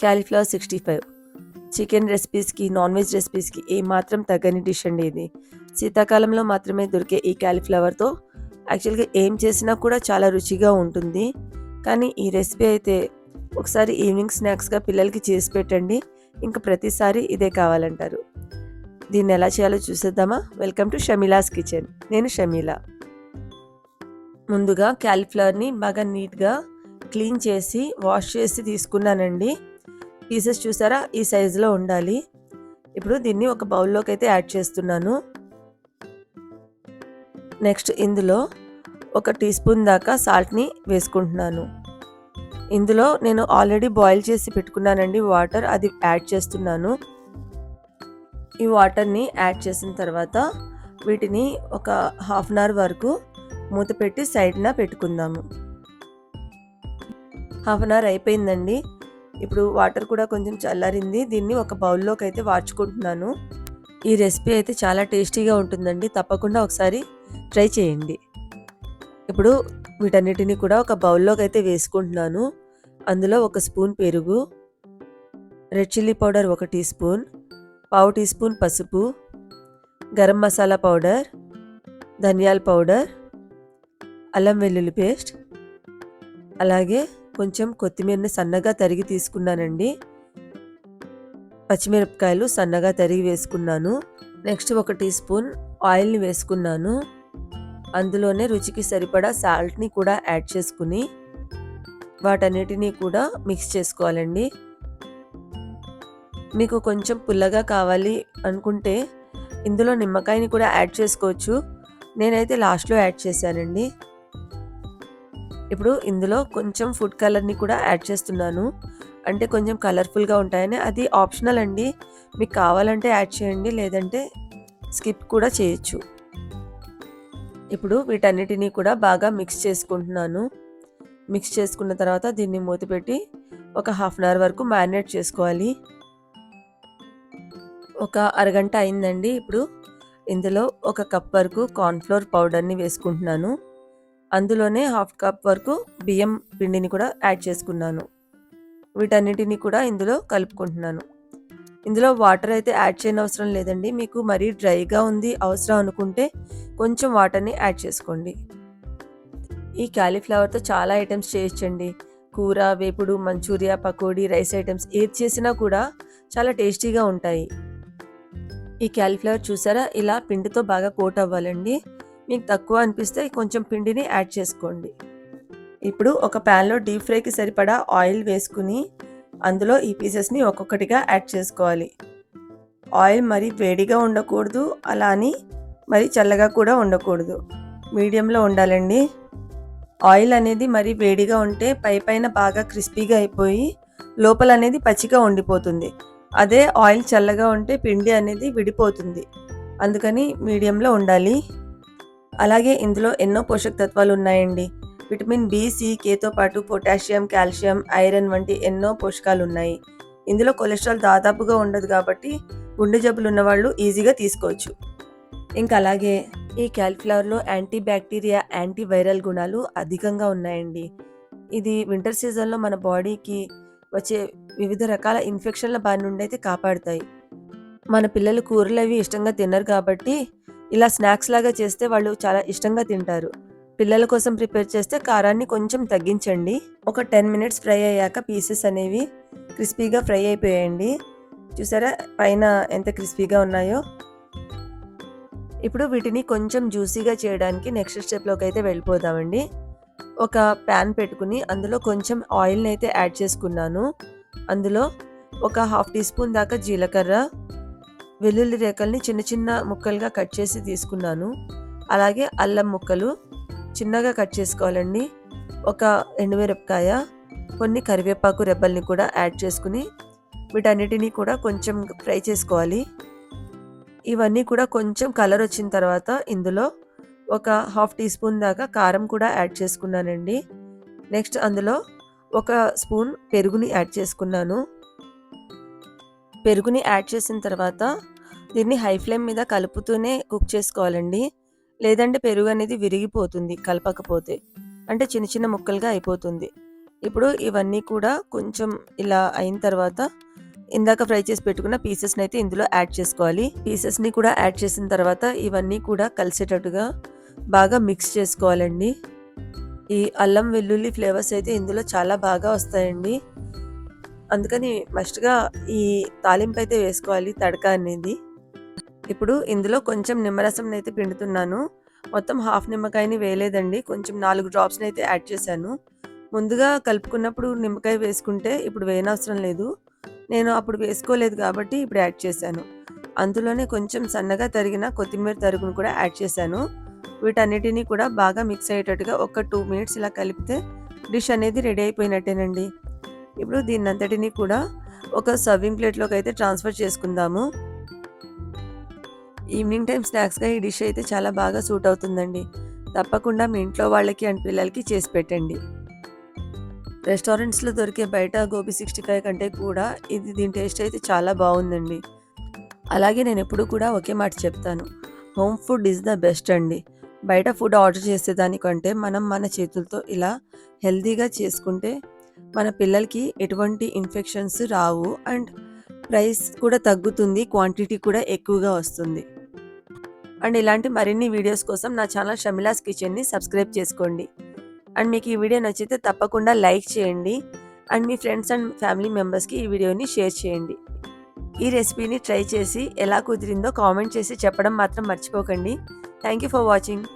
Cauliflower 65 chicken రెసిపీస్కి, non veg రెసిపీస్కి ఏమాత్రం తగ్గని dish అండి ఇది. శీతాకాలంలో మాత్రమే దొరికే ఈ క్యాలీఫ్లవర్తో యాక్చువల్గా ఏం చేసినా కూడా చాలా రుచిగా ఉంటుంది. కానీ ఈ రెసిపీ అయితే ఒకసారి ఈవినింగ్ స్నాక్స్గా పిల్లలకి చేసి పెట్టండి, ఇంకా ప్రతిసారి ఇదే కావాలంటారు. దీన్ని ఎలా చేయాలో చూసేద్దామా? Welcome to Shamila's kitchen. నేను షమీలా. ముందుగా క్యాలీఫ్లవర్ని బాగా నీట్గా క్లీన్ చేసి వాష్ చేసి తీసుకున్నానండి. పీసెస్ చూసారా, ఈ సైజులో ఉండాలి. ఇప్పుడు దీన్ని ఒక బౌల్లోకి అయితే యాడ్ చేస్తున్నాను. నెక్స్ట్ ఇందులో 1 టీ స్పూన్ దాకా సాల్ట్ని వేసుకుంటున్నాను. ఇందులో నేను ఆల్రెడీ బాయిల్ చేసి పెట్టుకున్నానండి వాటర్, అది యాడ్ చేస్తున్నాను. ఈ వాటర్ని యాడ్ చేసిన తర్వాత వీటిని ఒక హాఫ్ అన్ అవర్ వరకు మూత పెట్టి సైడ్న పెట్టుకుందాము. హాఫ్ అన్ అవర్ అయిపోయిందండి. ఇప్పుడు వాటర్ కూడా కొంచెం చల్లారింది. దీన్ని ఒక బౌల్లోకి అయితే వార్చుకుంటున్నాను. ఈ రెసిపీ అయితే చాలా టేస్టీగా ఉంటుందండి, తప్పకుండా ఒకసారి ట్రై చేయండి. ఇప్పుడు వీటన్నిటిని కూడా ఒక బౌల్లోకి అయితే వేసుకుంటున్నాను. అందులో 1 స్పూన్ పెరుగు, red chilli powder 1 teaspoon, పావు టీ స్పూన్ పసుపు, గరం మసాలా పౌడర్, ధనియాల పౌడర్, అల్లం వెల్లుల్లి పేస్ట్, అలాగే కొంచెం కొత్తిమీరని సన్నగా తరిగి తీసుకున్నానండి. పచ్చిమిరపకాయలు సన్నగా తరిగి వేసుకున్నాను. నెక్స్ట్ 1 టీ స్పూన్ ఆయిల్ని వేసుకున్నాను. అందులోనే రుచికి సరిపడా సాల్ట్ని కూడా యాడ్ చేసుకుని వాటన్నిటినీ కూడా మిక్స్ చేసుకోవాలండి. మీకు కొంచెం పుల్లగా కావాలి అనుకుంటే ఇందులో నిమ్మకాయని కూడా యాడ్ చేసుకోవచ్చు. నేనైతే లాస్ట్లో యాడ్ చేశానండి. ఇప్పుడు ఇందులో కొంచెం ఫుడ్ కలర్ని కూడా యాడ్ చేస్తున్నాను, అంటే కొంచెం కలర్ఫుల్గా ఉంటాయని. అది ఆప్షనల్ అండి, మీకు కావాలంటే యాడ్ చేయండి, లేదంటే స్కిప్ కూడా చేయొచ్చు. ఇప్పుడు వీటన్నిటినీ కూడా బాగా మిక్స్ చేసుకుంటున్నాను. మిక్స్ చేసుకున్న తర్వాత దీన్ని మూతపెట్టి ఒక హాఫ్ అన్ అవర్ వరకు మ్యారినేట్ చేసుకోవాలి. ఒక అరగంట అయిందండి. ఇప్పుడు ఇందులో 1 కప్ వరకు కార్న్ఫ్లోర్ పౌడర్ని వేసుకుంటున్నాను. అందులోనే హాఫ్ కప్ వరకు బియ్యం పిండిని కూడా యాడ్ చేసుకున్నాను. వీటన్నిటిని కూడా ఇందులో కలుపుకుంటున్నాను. ఇందులో వాటర్ అయితే యాడ్ చేయనవసరం లేదండి. మీకు మరీ డ్రైగా ఉంది అవసరం అనుకుంటే కొంచెం వాటర్ని యాడ్ చేసుకోండి. ఈ క్యాలీఫ్లవర్తో చాలా ఐటమ్స్ చేయొచ్చండి. కూర, వేపుడు, మంచూరియా, పకోడీ, రైస్ ఐటమ్స్ ఏది చేసినా కూడా చాలా టేస్టీగా ఉంటాయి. ఈ క్యాలీఫ్లవర్ చూసారా, ఇలా పిండితో బాగా కోట్ అవ్వాలండి. మీకు తక్కువ అనిపిస్తే కొంచెం పిండిని యాడ్ చేసుకోండి. ఇప్పుడు ఒక ప్యాన్లో డీప్ ఫ్రైకి సరిపడా ఆయిల్ వేసుకుని అందులో ఈ పీసెస్ని ఒక్కొక్కటిగా యాడ్ చేసుకోవాలి. ఆయిల్ మరి వేడిగా ఉండకూడదు, అలా అని మరి చల్లగా కూడా ఉండకూడదు, మీడియంలో ఉండాలండి. ఆయిల్ అనేది మరి వేడిగా ఉంటే పైన బాగా క్రిస్పీగా అయిపోయి లోపల అనేది పచ్చిగా ఉండిపోతుంది. అదే ఆయిల్ చల్లగా ఉంటే పిండి అనేది విడిపోతుంది. అందుకని మీడియంలో ఉండాలి. అలాగే ఇందులో ఎన్నో పోషక తత్వాలు ఉన్నాయండి. విటమిన్ బి, సి, కేతో పాటు పొటాషియం, కాల్షియం, ఐరన్ వంటి ఎన్నో పోషకాలు ఉన్నాయి. ఇందులో కొలెస్ట్రాల్ దాదాపుగా ఉండదు కాబట్టి గుండె జబ్బులు ఉన్నవాళ్ళు ఈజీగా తీసుకోవచ్చు. ఇంకా అలాగే ఈ క్యాలీఫ్లవర్లో యాంటీ బ్యాక్టీరియా, యాంటీ వైరల్ గుణాలు అధికంగా ఉన్నాయండి. ఇది వింటర్ సీజన్లో మన బాడీకి వచ్చే వివిధ రకాల ఇన్ఫెక్షన్ల బారి నుండి అయితే కాపాడుతాయి. మన పిల్లలు కూరలు అవి ఇష్టంగా తినరు కాబట్టి ఇలా స్నాక్స్ లాగా చేస్తే వాళ్ళు చాలా ఇష్టంగా తింటారు. పిల్లల కోసం ప్రిపేర్ చేస్తే కారాన్ని కొంచెం తగ్గించండి. ఒక 10 మినిట్స్ ఫ్రై అయ్యాక పీసెస్ అనేవి క్రిస్పీగా ఫ్రై అయిపోయాయండి. చూసారా పైన ఎంత క్రిస్పీగా ఉన్నాయో. ఇప్పుడు వీటిని కొంచెం జ్యూసీగా చేయడానికి నెక్స్ట్ స్టెప్లోకి అయితే వెళ్ళిపోదామండి. ఒక ప్యాన్ పెట్టుకుని అందులో కొంచెం ఆయిల్ని అయితే యాడ్ చేసుకున్నాను. అందులో ఒక హాఫ్ టీ స్పూన్ దాకా జీలకర్ర, వెల్లుల్లి రేకల్ని చిన్న చిన్న ముక్కలుగా కట్ చేసి తీసుకున్నాను. అలాగే అల్లం ముక్కలు చిన్నగా కట్ చేసుకోవాలండి. ఒక ఎండుమిరపకాయ, కొన్ని కరివేపాకు రెబ్బల్ని కూడా యాడ్ చేసుకుని వీటన్నిటినీ కూడా కొంచెం ఫ్రై చేసుకోవాలి. ఇవన్నీ కూడా కొంచెం కలర్ వచ్చిన తర్వాత ఇందులో ఒక హాఫ్ టీ స్పూన్ దాకా కారం కూడా యాడ్ చేసుకున్నానండి. నెక్స్ట్ అందులో 1 స్పూన్ పెరుగుని యాడ్ చేసుకున్నాను. పెరుగుని యాడ్ చేసిన తర్వాత దీన్ని హై ఫ్లేమ్ మీద కలుపుతూనే కుక్ చేసుకోవాలండి, లేదంటే పెరుగు అనేది విరిగిపోతుంది కలపకపోతే, అంటే చిన్న చిన్న ముక్కలుగా అయిపోతుంది. ఇప్పుడు ఇవన్నీ కూడా కొంచెం ఇలా అయిన తర్వాత ఇందాక ఫ్రై చేసి పెట్టుకున్న పీసెస్ని అయితే ఇందులో యాడ్ చేసుకోవాలి. పీసెస్ని కూడా యాడ్ చేసిన తర్వాత ఇవన్నీ కూడా కలిసేటట్టుగా బాగా మిక్స్ చేసుకోవాలండి. ఈ అల్లం వెల్లుల్లి ఫ్లేవర్స్ అయితే ఇందులో చాలా బాగా వస్తాయండి. అందుకని మస్ట్‌గా ఈ తాలింపు అయితే వేసుకోవాలి, తడక అనేది. ఇప్పుడు ఇందులో కొంచెం నిమ్మరసంనైతే పిండుతున్నాను. మొత్తం హాఫ్ నిమ్మకాయని వేయలేదండి. కొంచెం 4 డ్రాప్స్‌నైతే యాడ్ చేశాను. ముందుగా కలుపుకున్నప్పుడు నిమ్మకాయ వేసుకుంటే ఇప్పుడు వేయనవసరం లేదు. నేను అప్పుడు వేసుకోలేదు కాబట్టి ఇప్పుడు యాడ్ చేశాను. అందులోనే కొంచెం సన్నగా తరిగిన కొత్తిమీర తరుగును కూడా యాడ్ చేశాను. వీటన్నిటిని కూడా బాగా మిక్స్ అయ్యేటట్టుగా ఒక 2 మినిట్స్ ఇలా కలిపితే డిష్ అనేది రెడీ అయిపోయినట్టేనండి. ఇప్పుడు దీన్నంతటిని కూడా ఒక సర్వింగ్ ప్లేట్‌లోకి అయితే ట్రాన్స్‌ఫర్ చేసుకుందాము. ఈవినింగ్ టైమ్ స్నాక్స్‌గా ఈ డిష్ అయితే చాలా బాగా సూట్ అవుతుందండి. తప్పకుండా మీ ఇంట్లో వాళ్ళకి అండ్ పిల్లలకి చేసి పెట్టండి. రెస్టారెంట్స్‌లో దొరికే బయట గోబీ 65 కంటే కూడా దీని టేస్ట్ అయితే చాలా బావుందండి. అలాగే నేనెప్పుడూ కూడా ఒకే మాట చెప్తాను. Home food is the best అండి. బయట ఫుడ్ ఆర్డర్ చేసేదానికంటే మనం మన చేతులతో ఇలా హెల్తీగా చేసుకుంటే మన పిల్లలకి ఎటువంటి ఇన్ఫెక్షన్స్ రావు అండ్ ప్రైస్ కూడా తగ్గుతుంది. క్వాంటిటీ కూడా ఎక్కువగా వస్తుంది. అండ్ ఇలాంటి మరిన్ని వీడియోస్ కోసం నా ఛానల్ షమిలాస్ కిచెన్‌ని సబ్స్క్రైబ్ చేసుకోండి. అండ్ మీకు ఈ వీడియో నచ్చితే తప్పకుండా లైక్ చేయండి. And me friends and family మెంబర్స్‌కి ఈ వీడియోని షేర్ చేయండి. ఈ రెసిపీని ట్రై చేసి ఎలా కుదిరిందో కామెంట్ చేసి చెప్పడం మాత్రం మర్చిపోకండి. Thank you for watching.